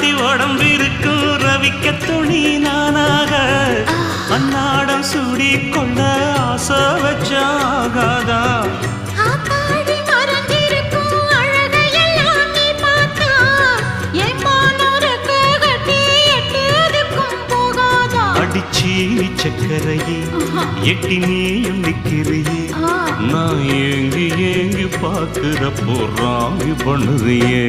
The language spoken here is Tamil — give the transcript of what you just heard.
ராசாத்தி உடம்பிருக்கும் ரவிக்க துணி நானாக அன்னாடம் சூடி கொள்ள ஆசை வச்சாகாதா அடிச்சீனி சக்கரையே எட்டி நீயும் நிக்கிறியே நான் ஏங்கி ஏங்கி பார்க்கிறப்போ ராங்கி பண்ணுறியே